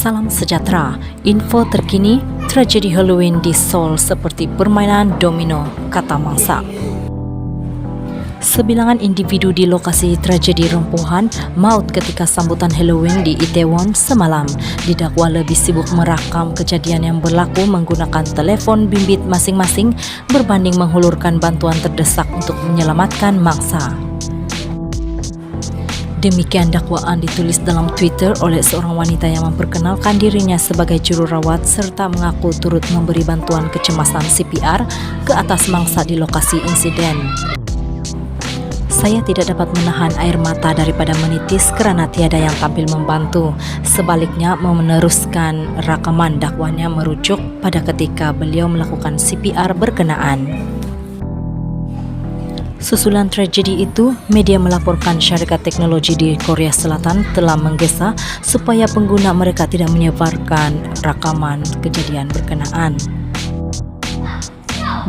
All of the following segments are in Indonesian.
Salam sejahtera, info terkini tragedi Halloween di Seoul seperti permainan domino, kata mangsa. Sebilangan individu di lokasi tragedi rempuhan maut ketika sambutan Halloween di Itaewon semalam didakwa lebih sibuk merakam kejadian yang berlaku menggunakan telepon bimbit masing-masing berbanding menghulurkan bantuan terdesak untuk menyelamatkan mangsa. Demikian dakwaan ditulis dalam Twitter oleh seorang wanita yang memperkenalkan dirinya sebagai jururawat serta mengaku turut memberi bantuan kecemasan CPR ke atas mangsa di lokasi insiden. Saya tidak dapat menahan air mata daripada menitis kerana tiada yang tampil membantu. Sebaliknya, meneruskan rakaman dakwaannya merujuk pada ketika beliau melakukan CPR berkenaan. Susulan tragedi itu, media melaporkan syarikat teknologi di Korea Selatan telah menggesa supaya pengguna mereka tidak menyebarkan rakaman kejadian berkenaan.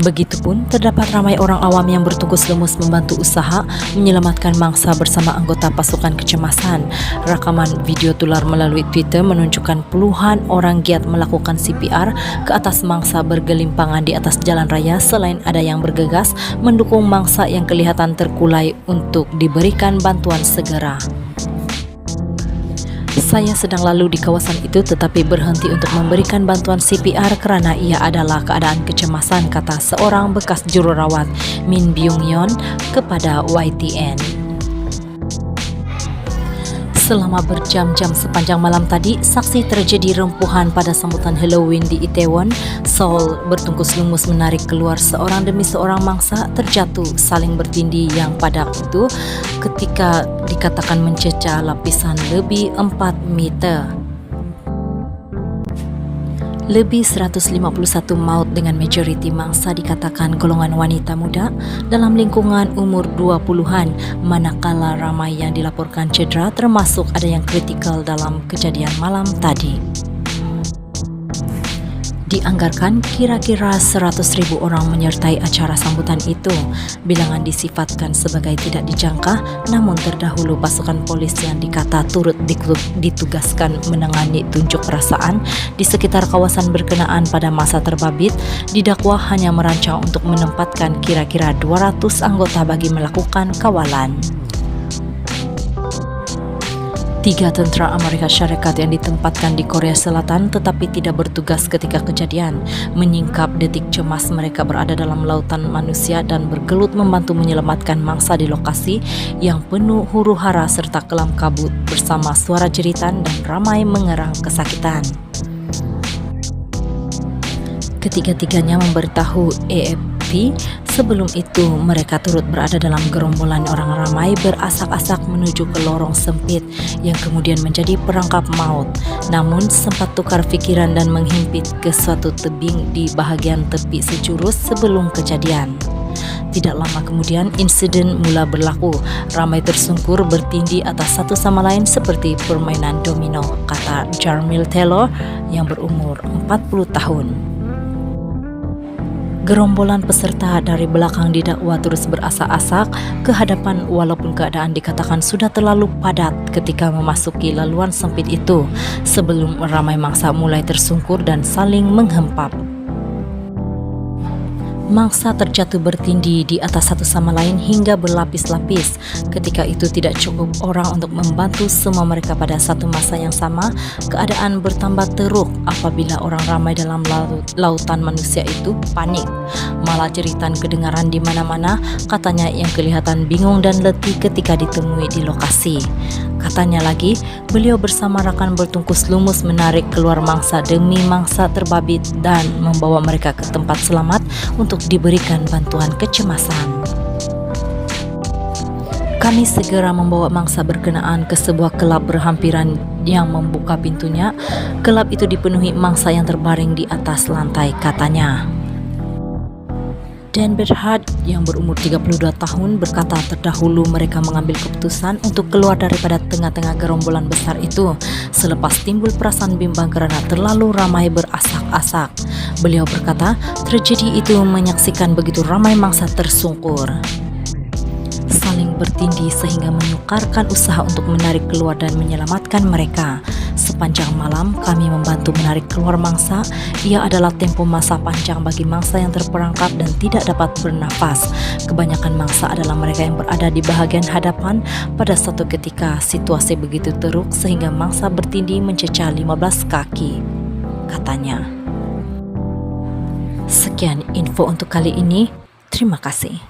Begitupun, terdapat ramai orang awam yang bertungkus lumus membantu usaha menyelamatkan mangsa bersama anggota pasukan kecemasan. Rakaman video tular melalui Twitter menunjukkan puluhan orang giat melakukan CPR ke atas mangsa bergelimpangan di atas jalan raya selain ada yang bergegas mendukung mangsa yang kelihatan terkulai untuk diberikan bantuan segera. Saya sedang lalu di kawasan itu tetapi berhenti untuk memberikan bantuan CPR kerana ia adalah keadaan kecemasan, kata seorang bekas jururawat Min Byung-yeon kepada YTN. Selama berjam-jam sepanjang malam tadi, saksi tragedi rempuhan pada sambutan Halloween di Itaewon, Seoul bertungkus lumus menarik keluar seorang demi seorang mangsa terjatuh saling bertindih yang pada itu ketika dikatakan mencecah lapisan lebih 4 meter. Lebih 151 maut dengan majoriti mangsa dikatakan golongan wanita muda dalam lingkungan umur 20-an, manakala ramai yang dilaporkan cedera termasuk ada yang kritikal dalam kejadian malam tadi. Dianggarkan kira-kira 100,000 orang menyertai acara sambutan itu. Bilangan disifatkan sebagai tidak dijangka, namun terdahulu pasukan polis yang dikata turut ditugaskan menangani tunjuk perasaan di sekitar kawasan berkenaan pada masa terbabit didakwa hanya merancang untuk menempatkan kira-kira 200 anggota bagi melakukan kawalan. 3 tentera Amerika Syarikat yang ditempatkan di Korea Selatan tetapi tidak bertugas ketika kejadian menyingkap detik cemas mereka berada dalam lautan manusia dan bergelut membantu menyelamatkan mangsa di lokasi yang penuh huru-hara serta kelam kabut bersama suara jeritan dan ramai mengerang kesakitan. Ketiga-tiganya memberitahu AFP sebelum itu mereka turut berada dalam gerombolan orang ramai berasak-asak menuju ke lorong sempit yang kemudian menjadi perangkap maut, namun sempat tukar fikiran dan menghimpit ke suatu tebing di bahagian tepi sejurus sebelum kejadian. Tidak lama kemudian insiden mula berlaku, ramai tersungkur bertindih atas satu sama lain seperti permainan domino, kata Jarmil Taylor yang berumur 40 tahun. Gerombolan peserta dari belakang didakwa terus berasak-asak ke hadapan walaupun keadaan dikatakan sudah terlalu padat ketika memasuki laluan sempit itu sebelum ramai mangsa mulai tersungkur dan saling menghempap. Mangsa terjatuh bertindih di atas satu sama lain hingga berlapis-lapis. Ketika itu tidak cukup orang untuk membantu semua mereka pada satu masa yang sama, keadaan bertambah teruk apabila orang ramai dalam lautan manusia itu panik. Malah jeritan kedengaran di mana-mana, katanya yang kelihatan bingung dan letih ketika ditemui di lokasi. Katanya lagi, beliau bersama rakan bertungkus lumus menarik keluar mangsa demi mangsa terbabit dan membawa mereka ke tempat selamat untuk diberikan bantuan kecemasan. Kami segera membawa mangsa berkenaan ke sebuah kelab berhampiran yang membuka pintunya. Kelab itu dipenuhi mangsa yang terbaring di atas lantai, katanya. Dan Berhad yang berumur 32 tahun berkata terdahulu mereka mengambil keputusan untuk keluar daripada tengah-tengah gerombolan besar itu selepas timbul perasaan bimbang kerana terlalu ramai berasak-asak. Beliau berkata tragedi itu menyaksikan begitu ramai mangsa tersungkur, saling bertindih sehingga menyukarkan usaha untuk menarik keluar dan menyelamatkan mereka. Sepanjang malam kami membantu menarik keluar mangsa. Ia adalah tempo masa panjang bagi mangsa yang terperangkap dan tidak dapat bernafas. Kebanyakan mangsa adalah mereka yang berada di bahagian hadapan. Pada suatu ketika situasi begitu teruk sehingga mangsa bertindih mencecah 15 kaki, katanya. Sekian info untuk kali ini. Terima kasih.